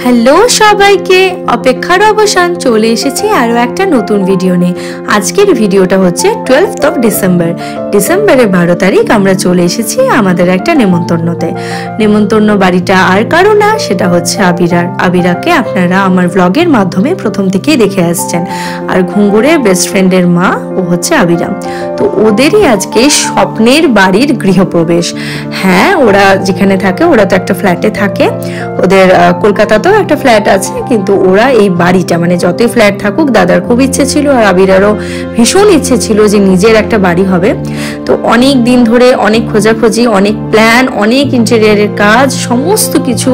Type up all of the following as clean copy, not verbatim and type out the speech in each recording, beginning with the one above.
Hello সবাইকে, অপেক্ষার অবসান চলে এসেছি আরও একটা নতুন ভিডিও নিয়ে। আজকের ভিডিওটা হচ্ছে 12th অফ ডিসেম্বর, ডিসেম্বরের 12 তারিখ আমরা চলে এসেছি আমাদের একটা নেমন্তন্নতে। নেমন্তন্ন বাড়িটা আর কারো না, সেটা হচ্ছে আবিরাকে আপনারা আমার ব্লগের মাধ্যমে প্রথম থেকেই দেখে আসছেন। আর ঘুঙ্গুরের বেস্ট ফ্রেন্ডের মা, ও হচ্ছে আবিরা। তো ওদেরই আজকে স্বপ্নের বাড়ির গৃহপ্রবেশ। হ্যাঁ, ওরা যেখানে থাকে, ওরা তো একটা ফ্ল্যাটে থাকে, ওদের কলকাতাতেও একটা ফ্ল্যাট আছে, কিন্তু ওরা এই বাড়িটা মানে যতই ফ্ল্যাট থাকুক, দাদার খুব ইচ্ছে ছিল আর আবিরারও ভীষণ ইচ্ছে ছিল যে নিজের একটা বাড়ি হবে। তো অনেক দিন ধরে অনেক খোঁজাখুঁজি, অনেক প্ল্যান, অনেক ইন্টেরিয়ারের কাজ, সমস্ত কিছু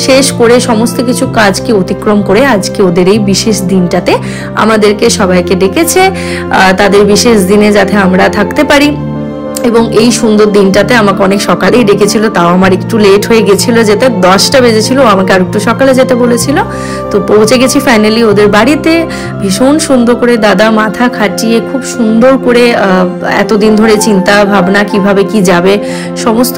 শেষ করে, সমস্ত কিছু কাজকে অতিক্রম করে আজকে ওদের এই বিশেষ দিনটাতে আমাদেরকে সবাইকে ডেকেছে, তাদের বিশেষ দিনে যাতে আমরা থাকতে পারি। এবং এই সুন্দর দিনটাতে আমাকে অনেক সকালেই ডেকেছিল, তাও আমার একটু লেট হয়ে গেছিল যেতে, 10টা বেজেছিল, আমাকে আর একটু সকালে যেতে বলেছিল। তো পৌঁছে গেছি ফাইনালি ওদের বাড়িতে। ভীষণ সুন্দর করে দাদা মাথা খাটিয়ে খুব সুন্দর করে এতদিন ধরে চিন্তা ভাবনা কিভাবে কি যাবে সমস্ত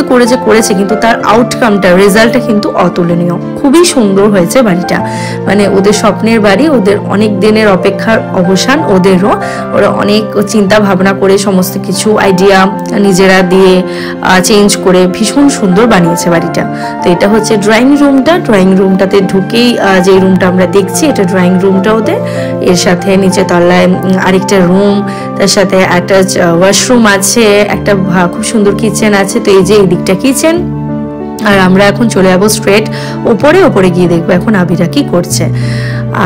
করেছে, কিন্তু তার আউটকামটা, রেজাল্টটা কিন্তু অতুলনীয়। খুবই সুন্দর হয়েছে বাড়িটা, মানে ওদের স্বপ্নের বাড়ি, ওদের অনেক দিনের অপেক্ষার অবসান ওদেরও। ওরা অনেক চিন্তা ভাবনা করে সমস্ত কিছু আইডিয়া নিজেরা দিয়ে চেঞ্জ করে ভীষণ সুন্দর বানিয়েছে বাড়িটা। তো এটা হচ্ছে ড্রয়িং রুমটা। ড্রয়িং রুমটাতে ঢুকেই যে রুমটা আমরা দেখছি, এটা ড্রয়িং রুমটা ওদের। এর সাথে নিচে তলায় আরেকটা রুম, তার সাথে অ্যাটাচ ওয়াশরুম আছে, একটা খুব সুন্দর কিচেন আছে। তো এই যে এই দিকটা কিচেন। আর আমরা এখন চলে যাবো স্ট্রেট ওপরে গিয়ে দেখবো এখন আবিরা কি করছে।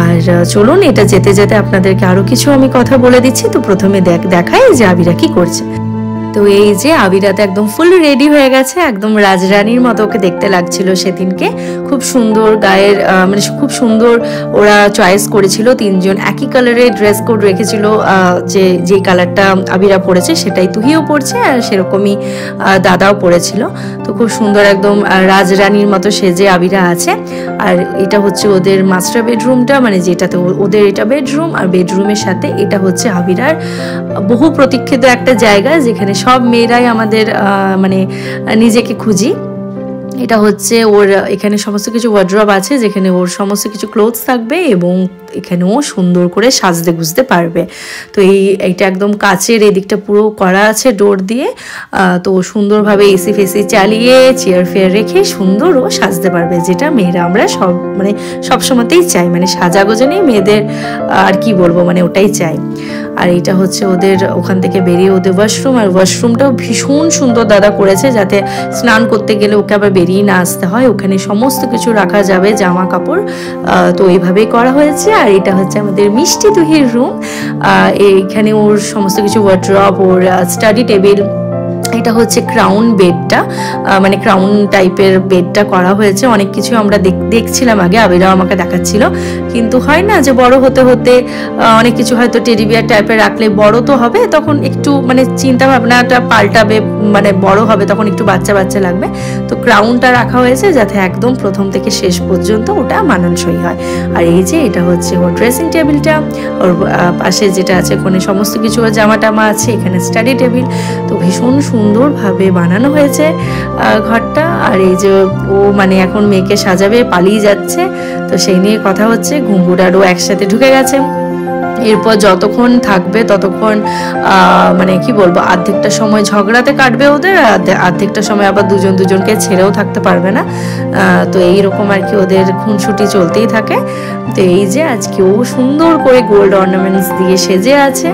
আর চলুন, এটা যেতে যেতে আপনাদেরকে আরো কিছু আমি কথা বলে দিচ্ছি। তো প্রথমে দেখাই যে আবিরা কি করছে। তো এই যে আবিরা তো একদম ফুল রেডি হয়ে গেছে, একদম রাজরানীর মতো ওকে দেখতে লাগছিল সেদিনকে। খুব সুন্দর গায়ের মানে খুব সুন্দর ওরা চয়েস করেছিল, তিনজন একই কালারের ড্রেস কোড রেখেছিল। যে কালারটা আবিরা পরেছে সেটাই তুহিও পরছে, আর সেরকমই দাদাও পরেছিল। তো খুব সুন্দর একদম রাজরানীর মতো সেজে আবিরা আছে। আর এটা হচ্ছে ওদের মাস্টার বেডরুমটা, মানে যেটাতে ওদের এটা বেডরুম, আর বেডরুমের সাথে এটা হচ্ছে আবিরার বহু প্রতীক্ষিত একটা জায়গা, যেখানে সব মেয়েরাই আমাদের মানে নিজেকে খুঁজি। এটা হচ্ছে ওর, এখানে সমস্ত কিছু ওয়ার্ড্রব আছে, যেখানে ওর সমস্ত কিছু ক্লোথস থাকবে এবং এখানেও সুন্দর করে সাজতে গুজতে পারবে। তো এইটা একদম কাচের এদিকটা পুরো করা আছে ডোর দিয়ে। তো সুন্দরভাবে এসি ফেসি চালিয়ে চেয়ার ফেয়ার রেখে সুন্দর ও সাজতে পারবে, যেটা মেয়েরা আমরা সব সময়তেই চাই, মানে সাজাগোজা নেই মেয়েদের, আর কি বলবো, মানে ওটাই চাই। আর এটা হচ্ছে ওদের ওখান থেকে বেরিয়ে ওদের ওয়াশরুম, আর ওয়াশরুমটাও ভীষণ সুন্দর দাদা করেছে, যাতে স্নান করতে গেলে ওকে আবার বেরিয়ে না আসতে হয়। ওখানে সমস্ত কিছু রাখা যাবে, জামা কাপড়, তো এইভাবেই করা হয়েছে। আর এটা হচ্ছে আমাদের মিষ্টি তুহির রুম। এইখানে ওর সমস্ত কিছু ওয়ার্ড্রব, ওর স্টাডি টেবিল। এটা হচ্ছে ক্রাউন বেডটা, মানে ক্রাউন টাইপের বেডটা করা হয়েছে। অনেক কিছু আমরা দেখছিলাম আগে, আবিরাও আমাকে দেখাচ্ছিল, কিন্তু হয় না যে বড় হতে হতে অনেক কিছু হয়তো টেডি বিয়ার টাইপের রাখলে বড় তো হবে, তখন একটু মানে চিন্তা ভাবনাটা পাল্টাবে, মানে বড় হবে তখন একটু বাচ্চা বাচ্চা লাগবে। তো ক্রাউনটা রাখা হয়েছে যাতে একদম প্রথম থেকে শেষ পর্যন্ত ওটা মানানসই হয়। আর এই যে এটা হচ্ছে ওর ড্রেসিং টেবিলটা, ওর পাশে যেটা আছে ওখানে সমস্ত কিছু ওর জামা টামা আছে, এখানে স্টাডি টেবিল। তো ভীষণ সুন্দরভাবে বানানো হয়েছে ঘরটা। আর এই যে ও মানে এখন মেয়েকে সাজাবে, পালিয়ে যাচ্ছে, তো সেই নিয়ে কথা হচ্ছে। ঘুঙ্গুর আর ও একসাথে ঢুকে গেছে। এরপর যতক্ষণ থাকবে ততক্ষণ মানে কি বলবো, অর্ধেকটা সময় ঝগড়াতে কাটবে ওদের, অর্ধেকটা সময় আবার দুজনকে ছেড়েও থাকতে পারবে না। তো এইরকম আর কি ওদের খুনসুটি চলতেই থাকে। তো এই যে আজকেও সুন্দর করে গোল্ড অর্নামেন্টস দিয়ে সেজে আছে।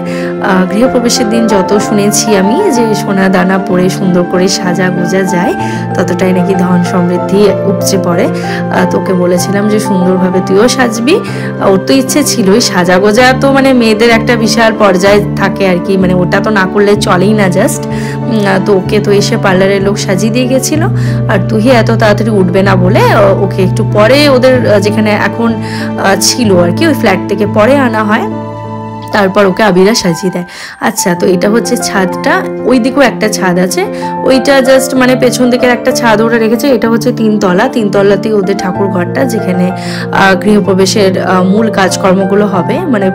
গৃহপ্রবেশের দিন যত শুনেছি আমি যে সোনা দানা পরে সুন্দর করে সাজা গোজা যায়, ততটাই নাকি ধন সমৃদ্ধি উপচে পড়ে। তোকে বলেছিলাম যে সুন্দরভাবে তুইও সাজবি। ওর তো ইচ্ছে ছিলই, সাজা গোজা তো মানে মেয়েদের একটা বিশাল পর্যায়ে থাকে আর কি, মানে ওটা তো না করলে চলেই না জাস্ট। তো ওকে তো এসে পার্লারের লোক সাজিয়ে দিয়ে গেছিলো। আর তুই এত তাড়াতাড়ি উঠবে না বলে ওকে একটু পরে ওদের যেখানে এখন ছিল আর কি, ওই ফ্ল্যাট থেকে পরে আনা হয়, তারপর ওকে আবিরা সাজিয়ে দেয়। আচ্ছা, তো এটা হচ্ছে ছাদটা, ওই দিকেও একটা ছাদ আছে, ওইটা জাস্ট মানে পেছন দিকের একটা ছাদ ওরা রেখেছে। এটা হচ্ছে 3 তলা, 3 তলাতেই ওদের ঠাকুর ঘরটা, যেখানে গৃহপ্রবেশের মূল কাজকর্মগুলো হবে, মানে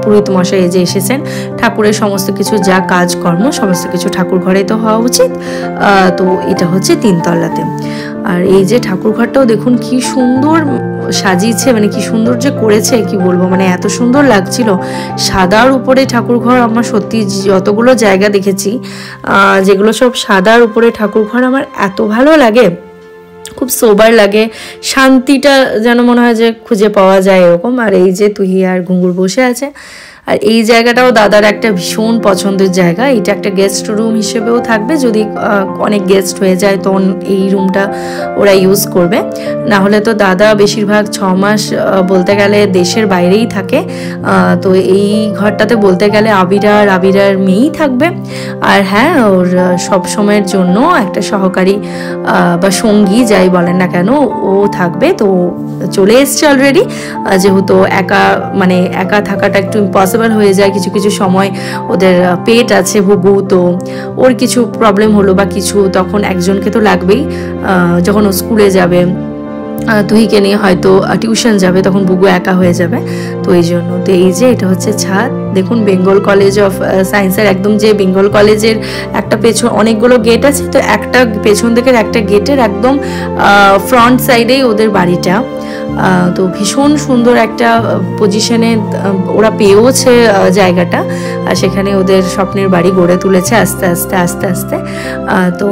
পুরোহিত মশাই যে এসেছেন, ঠাকুরের সমস্ত কিছু যা কাজকর্ম সমস্ত কিছু ঠাকুর ঘরে তো হওয়া উচিত। তো এটা হচ্ছে 3 তলাতে। আর এই যে ঠাকুর ঘরটাও দেখুন কি সুন্দর সাজিয়েছে, মানে কি সুন্দর যে করেছে কি বলবো, মানে এত সুন্দর লাগছিল। সাদার উপরে ঠাকুরঘর, আমার সত্যি যতগুলো জায়গা দেখেছি যেগুলো সব সাদার উপরে ঠাকুরঘর আমার এত ভালো লাগে, খুব সোবার লাগে, শান্তিটা যেন মনে হয় যে খুঁজে পাওয়া যায় এরকম। আর এই যে তুহি আর ঘুঙুর বসে আছে, আর এই জায়গাটাও দাদার একটা ভীষণ পছন্দের জায়গা। এটা একটা গেস্ট রুম হিসেবেও থাকবে, যদি অনেক গেস্ট হয়ে যায় তখন এই রুমটা ওরা ইউজ করবে। না হলে তো দাদা বেশিরভাগ 6 মাস বলতে গেলে দেশের বাইরেই থাকে। তো এই ঘরটাতে বলতে গেলে আবিরার মেয়েই থাকবে। আর হ্যাঁ, ওর সব সময়ের জন্য একটা সহকারী বা সঙ্গী যাই বলেন না কেন ও থাকবে। তো চলে এসছে অলরেডি, যেহেতু একা থাকাটা একটু ইম্পসিবল হয়ে যায় কিছু কিছু সময়। ওদের পেট আছে বুবু, তো ওর কিছু প্রবলেম হলো বা কিছু, তখন একজনকে তো লাগবেই। যখন ও স্কুলে যাবে, তুহিকে নিয়ে হয়তো টিউশন যাবে, তখন বুবু একা হয়ে যাবে। তো এই জন্য তো এই যে এটা হচ্ছে ছাদ। দেখুন বেঙ্গল কলেজ অফ সায়েন্সের একদম, যে বেঙ্গল কলেজের একটা পেছন অনেকগুলো গেট আছে, তো একটা পেছন দিকের একটা গেটের একদম ফ্রন্ট সাইডেই ওদের বাড়িটা। তো ভীষণ সুন্দর একটা পজিশনে ওরা পেয়েওছে জায়গাটা, আর সেখানে ওদের স্বপ্নের বাড়ি গড়ে তুলেছে আস্তে আস্তে। তো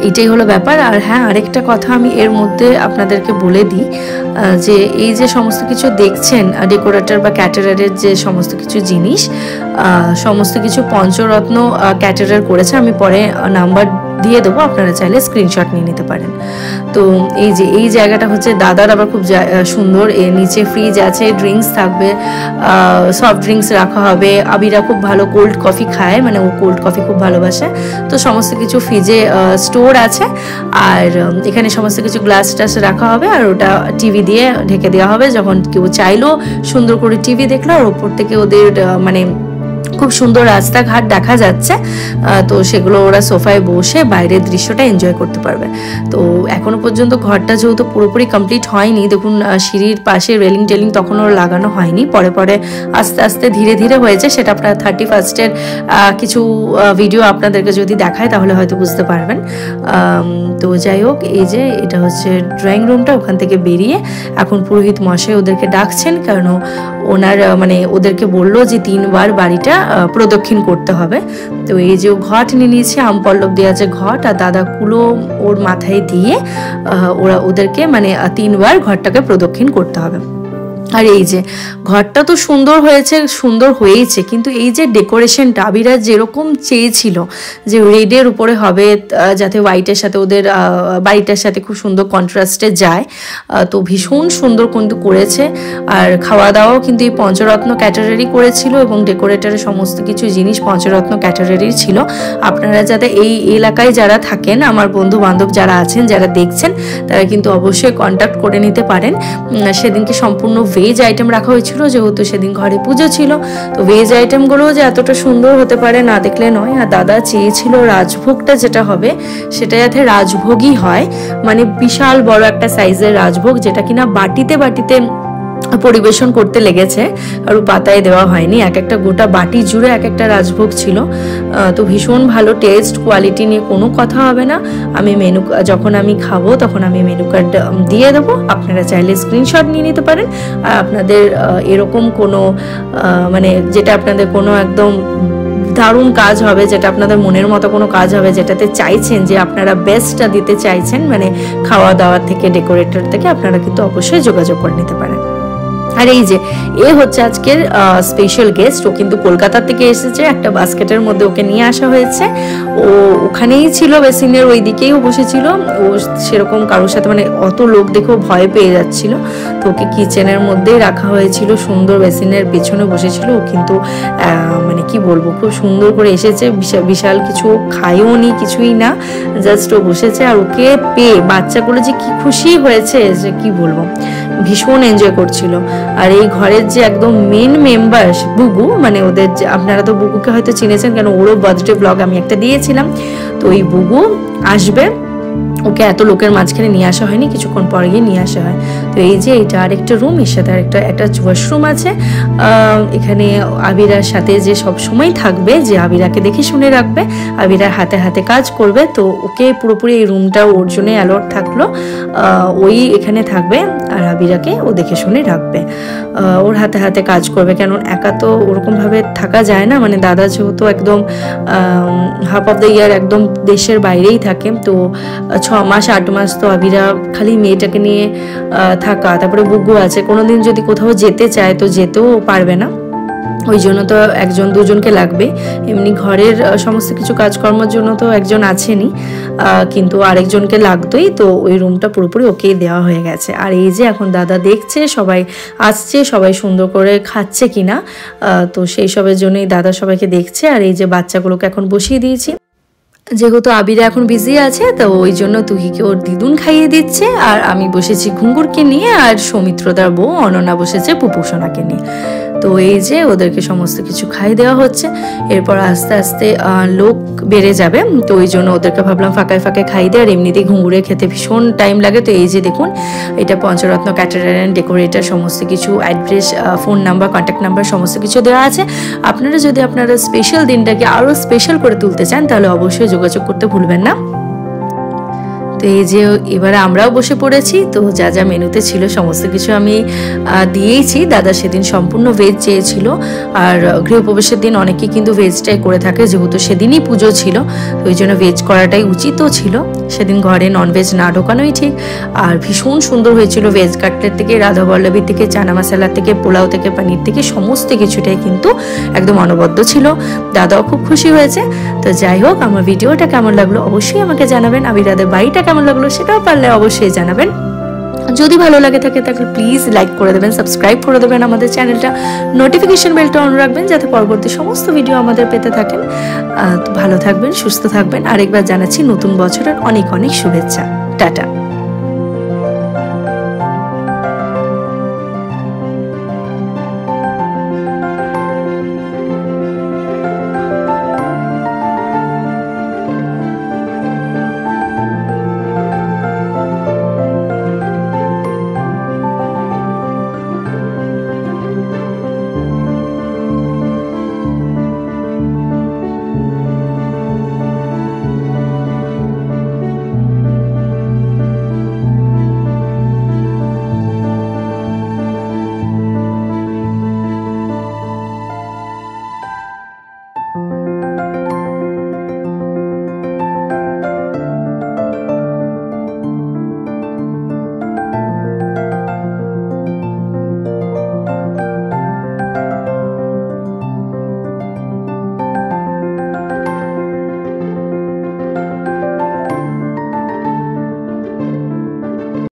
এটাই হলো ব্যাপার। আর হ্যাঁ, আরেকটা কথা আমি এর মধ্যে আপনাদেরকে বলে দিই, যে এই যে সমস্ত কিছু দেখছেন ডেকোরেটর বা ক্যাটারারের যে সমস্ত কিছু জিনিস, সমস্ত কিছু পঞ্চরত্ন ক্যাটারার করেছে। আমি পরে নাম্বার দিয়ে দেবো, আপনারা চাইলে স্ক্রিনশট নিয়ে নিতে পারেন। তো এই যে এই জায়গাটা হচ্ছে দাদার আবার খুব সুন্দর। এর নিচে ফ্রিজ আছে, ড্রিঙ্কস থাকবে, সফট ড্রিঙ্কস রাখা হবে। আবিরা খুব ভালো কোল্ড কফি খায়, মানে ও কোল্ড কফি খুব ভালোবাসে। তো সমস্ত কিছু ফ্রিজে স্টোর আছে, আর এখানে সমস্ত কিছু গ্লাস টাস রাখা হবে, আর ওটা টিভি দিয়ে ঢেকে দেওয়া হবে। যখন কেউ চাইলো সুন্দর করে টিভি দেখলো, আর ওপর থেকে ওদের মানে খুব সুন্দর রাস্তাঘাট দেখা যাচ্ছে, তো সেগুলো ওরা সোফায় বসে বাইরের দৃশ্যটা এনজয় করতে পারবে। তো এখনো পর্যন্ত ঘরটা যেহেতু পুরোপুরি কমপ্লিট হয়নি, দেখুন সিঁড়ির পাশে রেলিং টেলিং তখনও লাগানো হয়নি, পরে আস্তে আস্তে ধীরে ধীরে হয়েছে। সেটা আপনার 31st কিছু ভিডিও আপনাদেরকে যদি দেখায় তাহলে হয়তো বুঝতে পারবেন। তো যাই হোক, এই যে এটা হচ্ছে ড্রয়িং রুমটা। ওখান থেকে বেরিয়ে এখন পুরোহিত মশাই ওদেরকে ডাকছেন, কারণ ওনার মানে ওদেরকে বললো যে 3 বার বাড়িটা প্রদক্ষিণ করতে হবে। তো এই যে ঘট নিয়ে নিয়েছে, আমপল্লব দেওয়া যে ঘট, আর দাদা কুলো ওর মাথায় দিয়ে ওদেরকে মানে 3 বার ঘরটাকে প্রদক্ষিণ করতে হবে। আর এই যে ঘরটা তো সুন্দর হয়েছে, কিন্তু এই যে ডেকোরেশনটা আবিরা যেরকম চেয়েছিল যে রেডের উপরে হবে, যাতে হোয়াইটের সাথে ওদের বাড়িটার সাথে খুব সুন্দর কন্ট্রাস্টে যায়, তো ভীষণ সুন্দর কিন্তু করেছে। আর খাওয়া দাওয়াও কিন্তু এই পঞ্চরত্ন ক্যাটারারি করেছিল, এবং ডেকোরেটরের সমস্ত কিছু জিনিস পঞ্চরত্ন ক্যাটারারির ছিল। আপনারা যাতে এই এলাকায় যারা থাকেন, আমার বন্ধু বান্ধব যারা আছেন, যারা দেখছেন, তারা কিন্তু অবশ্যই কন্ট্যাক্ট করে নিতে পারেন। সেদিনকে সম্পূর্ণ ভেজ আইটেম রাখা হয়েছিল, যেহেতু সেদিন ঘরে পুজো ছিল। তো ভেজ আইটেমগুলো যে এতটা সুন্দর হতে পারে না দেখলে নয়। আর দাদা চেয়েছিল রাজভোগটা যেটা হবে সেটা যাতে রাজভোগই হয়, মানে বিশাল বড় একটা সাইজের রাজভোগ, যেটা কিনা বাটিতে পরিবেশন করতে লেগেছে, আর পাতায় দেওয়া হয়নি। এক একটা গোটা বাটি জুড়ে এক একটা রাজভোগ ছিল। তো ভীষণ ভালো টেস্ট, কোয়ালিটি নিয়ে কোনো কথা হবে না। আমি যখন আমি খাবো তখন আমি মেনু কার্ড দিয়ে দেবো, আপনারা চাইলে স্ক্রিনশট নিয়ে নিতে পারেন। আর আপনাদের এরকম কোনো মানে যেটা আপনাদের কোনো একদম দারুণ কাজ হবে, যেটা আপনাদের মনের মতো কোনো কাজ হবে, যেটাতে চাইছেন যে আপনারা বেস্টটা দিতে চাইছেন, মানে খাওয়া দাওয়া থেকে ডেকোরেটর থেকে, আপনারা কিন্তু অবশ্যই যোগাযোগ করে নিতে পারেন। আর এই যে হচ্ছে আজকের স্পেশাল গেস্ট। ও কিন্তু কলকাতা থেকে এসেছে, একটা বাস্কেটের মধ্যে ওকে নিয়ে আসা হয়েছে। ও ওখানেই ছিল, বেসিনের ওই দিকেই বসেছিল। ও সেরকম কারোর সাথে মানে অত লোক দেখেও ভয় পেয়ে যাচ্ছিল, তো ওকে কিচেনের মধ্যেই রাখা হয়েছিল, সুন্দর বেসিনের পেছনে বসেছিল। ও কিন্তু মানে কি বলবো, খুব সুন্দর করে এসেছে, বিশাল কিছু খাইও নি, কিছুই না, জাস্ট ও বসেছে। আর ওকে পেয়ে বাচ্চাগুলো যে কি খুশি হয়েছে যে কি বলবো, ভীষণ এনজয় করছিল। আর এই ঘরের যে একদম মেন মেম্বার বুগু, মানে ওদের আপনারা তো বুগুকে হয়তো চিনেছেন, কেন ওরও বার্থডে ব্লগ আমি একটা দিয়েছিলাম। তো এই বুগু আসবে, ওকে এত লোকের মাঝখানে নিয়ে আসা হয়নি, কিছুক্ষণ পরে গিয়ে নিয়ে আসা হয়। তো এই যে এটা আরেকটা রুম, এর সাথে একটা ওয়াশরুম আছে। এখানে আবিরার সাথে যে সব সময় থাকবে, যে আবিরাকে দেখে শুনে রাখবে, আবিরার হাতে হাতে কাজ করবে, তো ওকে পুরোপুরি এই রুমটা ওর জন্য অ্যালট থাকলো। ওই এখানে থাকবে আর আবিরাকে ও দেখে শুনে রাখবে, ওর হাতে হাতে কাজ করবে, কেন একা তো ওরকমভাবে থাকা যায় না। মানে দাদা যেহেতু একদম হাফ অফ দ্য ইয়ার একদম দেশের বাইরেই থাকে, তো 6 মাস 8 মাস তো আবিরা খালি মেয়েটাকে নিয়ে থাকা, তারপরে বুগু আছে, কোনোদিন যদি কোথাও যেতে চায় তো যেতেও পারবে না, ওই জন্য তো একজন দুজনকে লাগবে। এমনি ঘরের সমস্ত কিছু কাজকর্মের জন্য তো একজন আছেনই, কিন্তু আরেকজনকে লাগতোই, তো ওই রুমটা পুরোপুরি ওকেই দেওয়া হয়ে গেছে। আর এই যে এখন দাদা দেখছে সবাই আসছে, সবাই সুন্দর করে খাচ্ছে কিনা, তো সেই সবের জন্যই দাদা সবাইকে দেখছে। আর এই যে বাচ্চাগুলোকে এখন বসিয়ে দিয়েছি, যেহেতু আবিরা এখন বিজি আছে, তো ওই জন্য তুহিকে ওর দিদুন খাইয়ে দিচ্ছে, আর আমি বসেছি ঘুঙ্গুরকে নিয়ে, আর সৌমিত্রদার বউ অনন্যা বসেছে পুপুসোনাকে নিয়ে। তো এই যে ওদেরকে সমস্ত কিছু খাই দেওয়া হচ্ছে। এরপর আস্তে আস্তে লোক বেড়ে যাবে, তো ওই জন্য ওদেরকে ভাবলাম ফাঁকায় ফাঁকায় খাই দেয়, আর এমনিতেই ঘুঙ্গুরে খেতে ভীষণ টাইম লাগে। তো এই যে দেখুন, এটা পঞ্চরত্ন ক্যাটারার অ্যান্ড ডেকোরেটর, সমস্ত কিছু address, phone number, contact number সমস্ত কিছু দেওয়া আছে। আপনারা যদি আপনারা স্পেশাল দিনটাকে আরও স্পেশাল করে তুলতে চান তাহলে অবশ্যই যোগাযোগ করতে ভুলবেন না। তো এই যে এবারে আমরাও বসে পড়েছি, তো যা যা মেনুতে ছিল সমস্ত কিছু আমি দিয়েইছি। দাদা সেদিন সম্পূর্ণ ভেজ চেয়েছিল, আর গৃহপ্রবেশের দিন অনেকে কিন্তু ভেজটাই করে থাকে, যেহেতু সেদিনই পুজো ছিল, তো ওই জন্য ভেজ করাটাই উচিতও ছিল। সেদিন ঘরে ননভেজ না ঢোকানোই ঠিক। আর ভীষণ সুন্দর হয়েছিল, ভেজ কাটলেট থেকে, রাধা বল্লভী থেকে, চানা মশলা থেকে, পোলাও থেকে, পনির থেকে, সমস্ত কিছুটাই কিন্তু একদম অনবদ্য ছিল। দাদাও খুব খুশি হয়েছে। তো যাই হোক, আমার ভিডিওটা কেমন লাগলো অবশ্যই আমাকে জানাবেন, আবিরাদের বাড়িটা কেমন লাগলো সেটাও পারলে অবশ্যই জানাবেন। যদি ভালো লাগে থাকে তাহলে প্লিজ লাইক করে দেবেন, সাবস্ক্রাইব করে দেবেন আমাদের চ্যানেলটা, নোটিফিকেশন বেলটা অন রাখবেন যাতে পরবর্তী সমস্ত ভিডিও আমাদের পেতে থাকেন। তো ভালো থাকবেন, সুস্থ থাকবেন। আরেকবার জানাচ্ছি নতুন বছরের অনেক অনেক শুভেচ্ছা। টাটা।